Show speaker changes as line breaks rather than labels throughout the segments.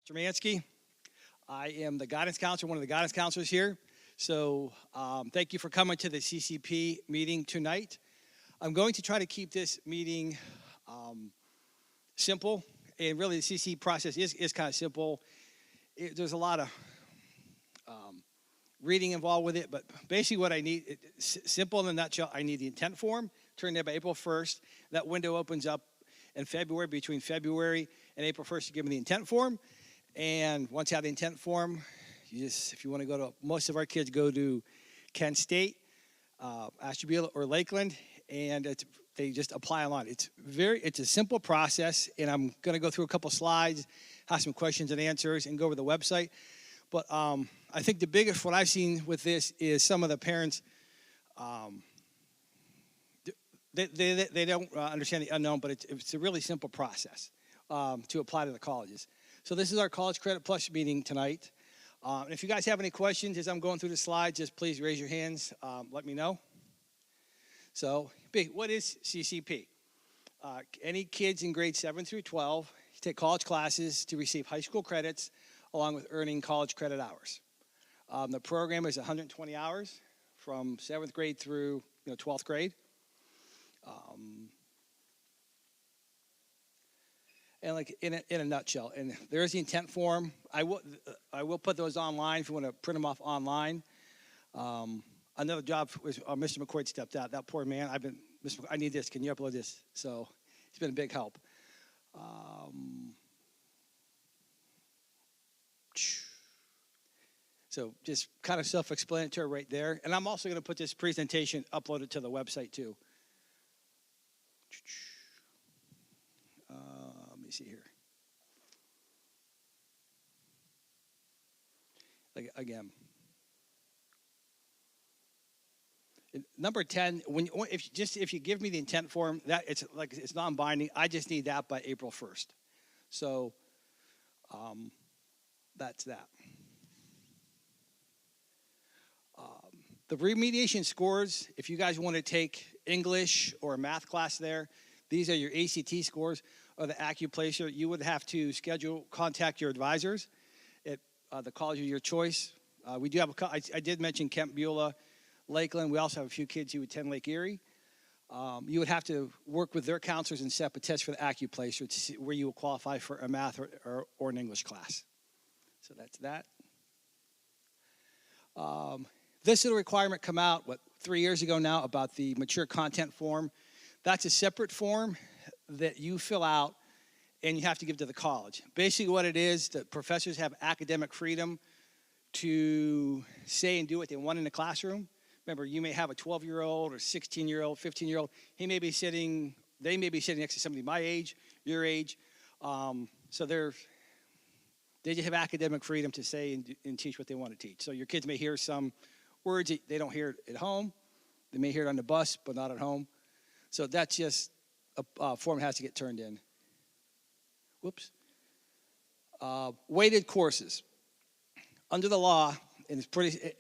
Jermansky. I am the guidance counselor, one of the guidance counselors here. So thank you for coming to the CCP meeting tonight. I'm going to try to keep this meeting simple, and really the CCP process is kind of simple. There's a lot of reading involved with it, but basically what I need, simple in a nutshell, I need the intent form turned in by April 1st. That window opens up in February, between February and April 1st to give me the intent form. And once you have the intent form, if you want to go to, most of our kids go to Kent State, Ashtabula, or Lakeland, and they just apply online. It's a simple process, and I'm going to go through a couple slides, have some questions and answers, and go over the website. But I think the biggest, what I've seen with this is some of the parents, they don't understand the unknown, but it's a really simple process to apply to the colleges. So this is our College Credit Plus meeting tonight. And if you guys have any questions as I'm going through the slides, just please raise your hands. Let me know. So, what is CCP? Any kids in grades 7 through 12 take college classes to receive high school credits along with earning college credit hours. The program is 120 hours from 7th grade through 12th grade. And like in a nutshell, and there is the intent form. I will put those online if you want to print them off online. Another job was Mr. McCoy stepped out. That poor man. I need this. Can you upload this? So he's been a big help. So just kind of self-explanatory right there. And I'm also going to put this presentation uploaded to the website too. Let me see here. Again. Number 10, if you give me the intent form, that it's non-binding. I just need that by April 1st. So that's that. The remediation scores, if you guys want to take English or a math class there, these are your ACT scores or the Accuplacer. You would have to contact your advisors at the college of your choice. We do have I did mention Kent, Beulah, Lakeland. We also have a few kids who attend Lake Erie. You would have to work with their counselors and set up a test for the Accuplacer to see where you will qualify for a math or an English class. So that's that. This little requirement come out, 3 years ago now, about the mature content form. That's a separate form that you fill out and you have to give to the college. Basically what it is, that professors have academic freedom to say and do what they want in the classroom. Remember, you may have a 12-year-old or 16-year-old, 15-year-old. They may be sitting next to somebody my age, your age. So they just have academic freedom to say and teach what they want to teach. So your kids may hear some words that they don't hear at home. They may hear it on the bus, but not at home. So that's just a form that has to get turned in. Whoops. Weighted courses. Under the law, and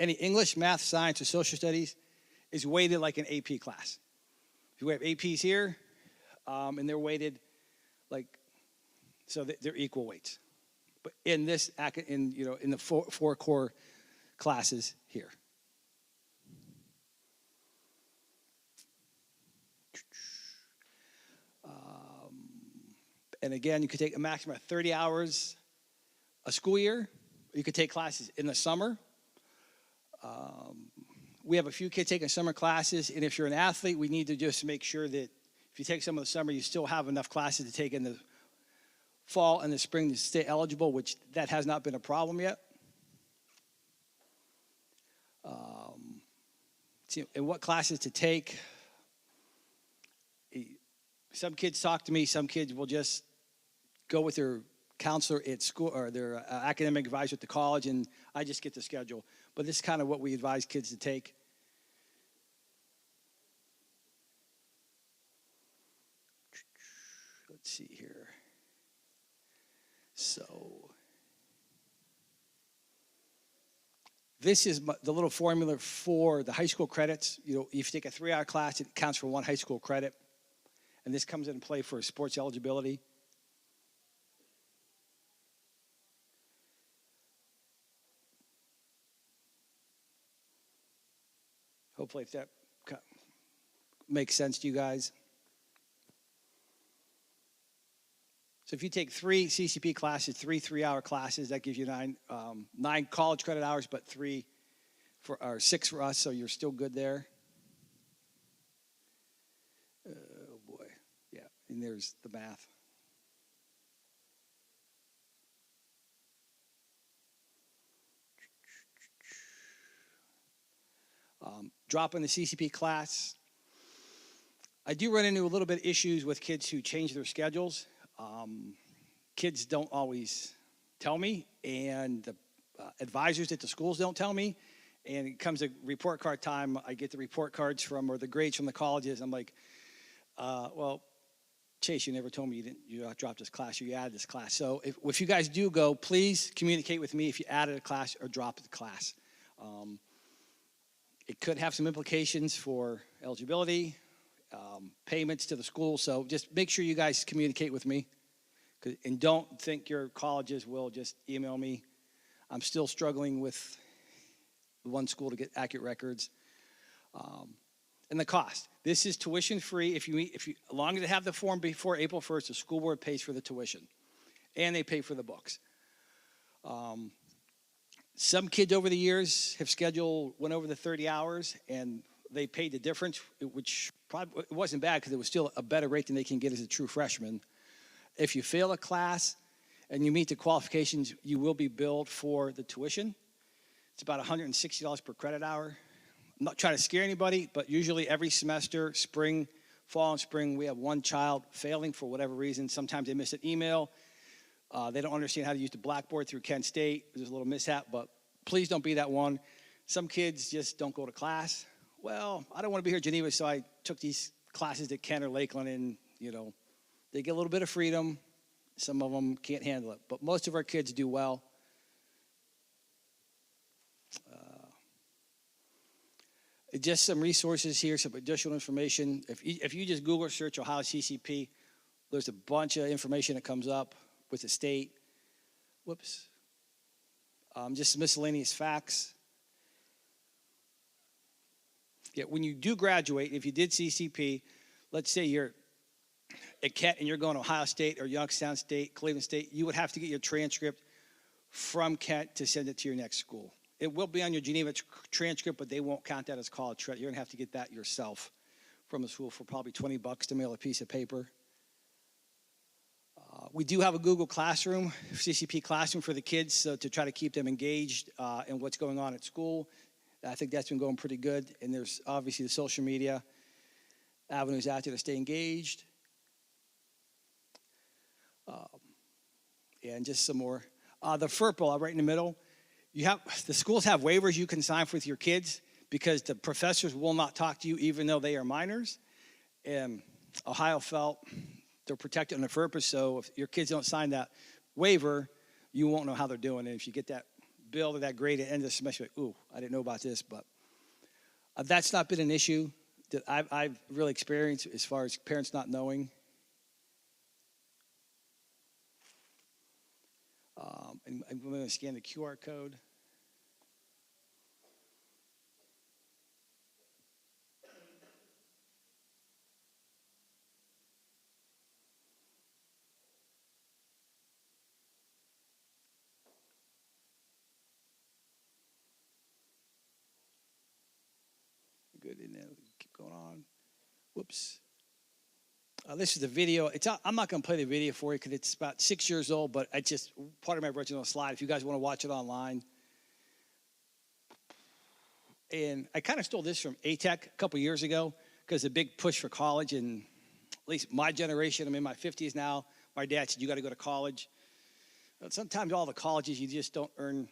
any English, math, science, or social studies is weighted like an AP class. We have APs here, and they're weighted so they're equal weights. But in the four core classes here. And again, you could take a maximum of 30 hours a school year. You could take classes in the summer. We have a few kids taking summer classes, and if you're an athlete, we need to just make sure that if you take some of the summer, you still have enough classes to take in the fall and the spring to stay eligible, which that has not been a problem yet. And what classes to take. Some kids talk to me. Some kids will just go with their counselor at school or their academic advisor at the college, and I just get the schedule. But this is kind of what we advise kids to take. Let's see here. So this is the little formula for the high school credits. If you take a 3-hour class, it counts for 1 high school credit. And this comes into play for sports eligibility. Hopefully if that makes sense to you guys. So if you take 3 CCP classes, 3 3-hour classes, that gives you 9 college credit hours, but 6 for us, so you're still good there. Oh boy, yeah, and there's the math. Dropping the CCP class. I do run into a little bit of issues with kids who change their schedules. Kids don't always tell me, and the advisors at the schools don't tell me. And it comes to report card time, I get the report cards or the grades from the colleges. I'm like, well, Chase, you never told me you dropped this class or you added this class. So if you guys do go, please communicate with me if you added a class or dropped the class. It could have some implications for eligibility, payments to the school. So just make sure you guys communicate with me. And don't think your colleges will just email me. I'm still struggling with one school to get accurate records. And the cost. This is tuition free. If you as long as they have the form before April 1st, the school board pays for the tuition. And they pay for the books. Some kids over the years have went over the 30 hours, and they paid the difference, which probably it wasn't bad because it was still a better rate than they can get as a true freshman. If you fail a class and you meet the qualifications, you will be billed for the tuition. It's about $160 per credit hour. I'm not trying to scare anybody, but usually every semester, fall and spring, we have one child failing for whatever reason. Sometimes they miss an email. They don't understand how to use the Blackboard through Kent State. There's a little mishap, but please don't be that one. Some kids just don't go to class. Well, I don't want to be here at Geneva, so I took these classes at Kent or Lakeland, and, they get a little bit of freedom. Some of them can't handle it, but most of our kids do well. Just some resources here, some additional information. If you just Google search Ohio CCP, there's a bunch of information that comes up with the state. Whoops. Just miscellaneous facts. Yeah, when you do graduate, if you did CCP, let's say you're at Kent and you're going to Ohio State or Youngstown State, Cleveland State, you would have to get your transcript from Kent to send it to your next school. It will be on your Geneva transcript, but they won't count that as college credit. You're going to have to get that yourself from the school for probably $20 to mail a piece of paper. We do have a Google Classroom, CCP Classroom for the kids, so to try to keep them engaged in what's going on at school. I think that's been going pretty good. And there's obviously the social media avenues out there to stay engaged. And just some more. The FERPA right in the middle. The schools have waivers you can sign with your kids because the professors will not talk to you even though they are minors. And Ohio felt they're protected on the FERPA, so if your kids don't sign that waiver, you won't know how they're doing. And if you get that bill or that grade at the end of the semester, like, ooh, I didn't know about this. But that's not been an issue that I've really experienced as far as parents not knowing. And I'm going to scan the QR code. Good, and then keep going on. Whoops. This is the video. I'm not going to play the video for you because it's about 6 years old, but it's just part of my original slide. If you guys want to watch it online. And I kind of stole this from ATEC a couple years ago because the big push for college, and at least my generation, I'm in my 50s now, my dad said, you got to go to college. Sometimes all the colleges, you just don't earn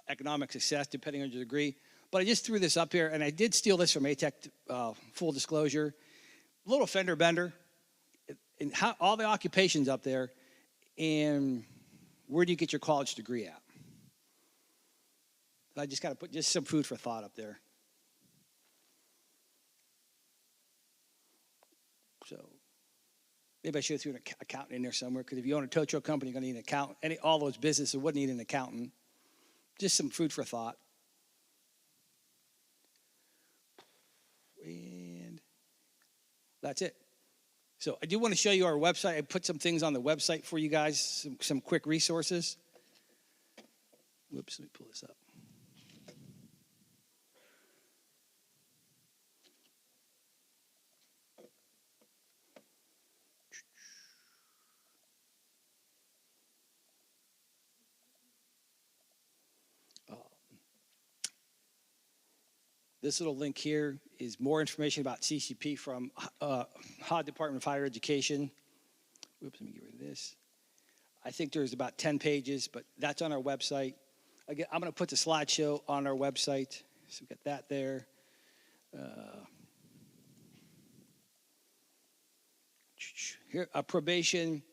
economic success depending on your degree. But I just threw this up here, and I did steal this from ATEC, full disclosure. Little fender bender. And all the occupations up there, and where do you get your college degree at? I just got to put just some food for thought up there. So maybe I should have threw an accountant in there somewhere, because if you own a tow truck company, you're going to need an accountant. All those businesses would need an accountant. Just some food for thought. That's it. So I do want to show you our website. I put some things on the website for you guys, some quick resources. Whoops, let me pull this up. This little link here is more information about CCP from HOD Department of Higher Education. Whoops, let me get rid of this. I think there's about 10 pages, but that's on our website. Again, I'm going to put the slideshow on our website. So we've got that there. Here, probation.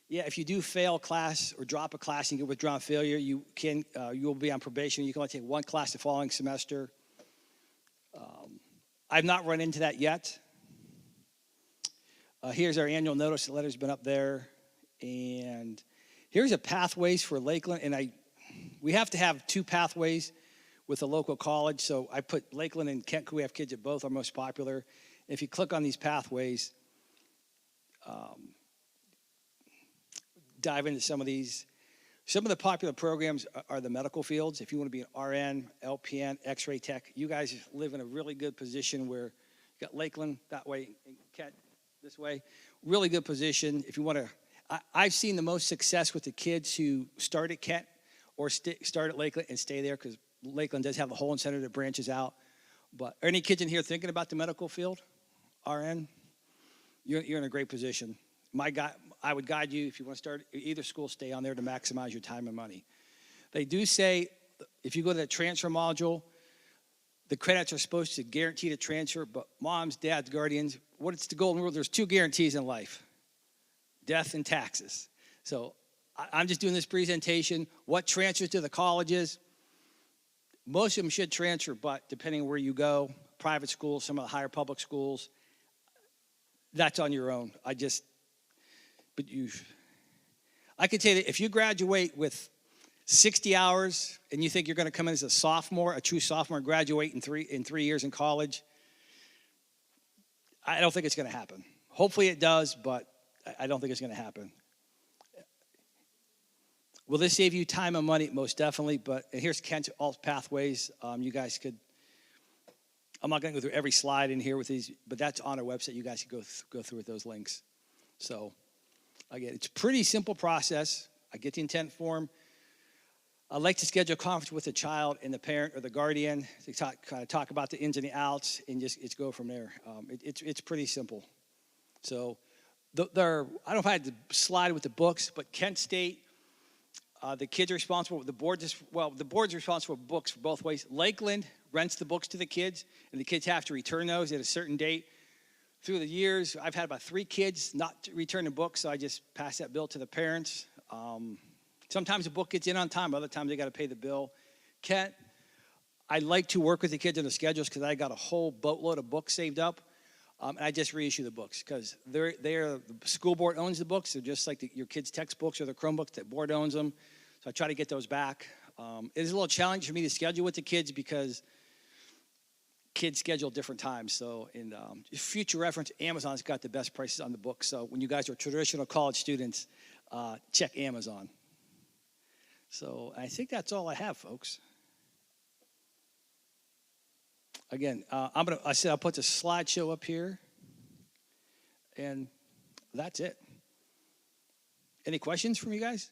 Yeah, if you do fail class or drop a class and get withdrawn failure, you will be on probation. You can only take one class the following semester. I've not run into that yet. Here's our annual notice. The letter's been up there. And here's a pathways for Lakeland. And we have to have 2 pathways with a local college. So I put Lakeland and Kent, we have kids at both, are most popular. If you click on these pathways, dive into some of these. Some of the popular programs are the medical fields. If you want to be an RN, LPN, X-ray tech, you guys live in a really good position where you got Lakeland that way and Kent this way. Really good position. If you want to, I've seen the most success with the kids who start at Kent or start at Lakeland and stay there, because Lakeland does have the whole center that branches out. But are any kids in here thinking about the medical field, RN? You're in a great position. I would guide you, if you want to start either school, stay on there to maximize your time and money. They do say if you go to the transfer module, the credits are supposed to guarantee the transfer, but moms, dads, guardians, what's the golden rule? There's 2 guarantees in life: death and taxes. So I'm just doing this presentation. What transfers to the colleges? Most of them should transfer, but depending on where you go, private schools, some of the higher public schools, that's on your own. I can tell you that if you graduate with 60 hours and you think you're going to come in as a sophomore, a true sophomore, and graduate in 3 years in college, I don't think it's going to happen. Hopefully it does, but I don't think it's going to happen. Will this save you time and money? Most definitely. But here's Kent's all pathways. You guys could. I'm not going to go through every slide in here with these, but that's on our website. You guys can go through with those links. So. Again, it's a pretty simple process. I get the intent form. I like to schedule a conference with the child and the parent or the guardian to talk about the ins and the outs and just go from there. It's pretty simple. So I don't know if I had to slide with the books, but Kent State, the kids are responsible. The board's responsible for books for both ways. Lakeland rents the books to the kids, and the kids have to return those at a certain date. Through the years, I've had about 3 kids not return the book, so I just pass that bill to the parents. Sometimes the book gets in on time, other times they got to pay the bill. Kent, I like to work with the kids on the schedules because I got a whole boatload of books saved up, and I just reissue the books because the school board owns the books. They're just like your kids' textbooks or the Chromebooks. The board owns them, so I try to get those back. It is a little challenge for me to schedule with the kids because kids schedule different times. So in future reference, Amazon's got the best prices on the books. So when you guys are traditional college students, check Amazon. So I think that's all I have, folks. Again, I'll put the slideshow up here, and that's it. Any questions from you guys?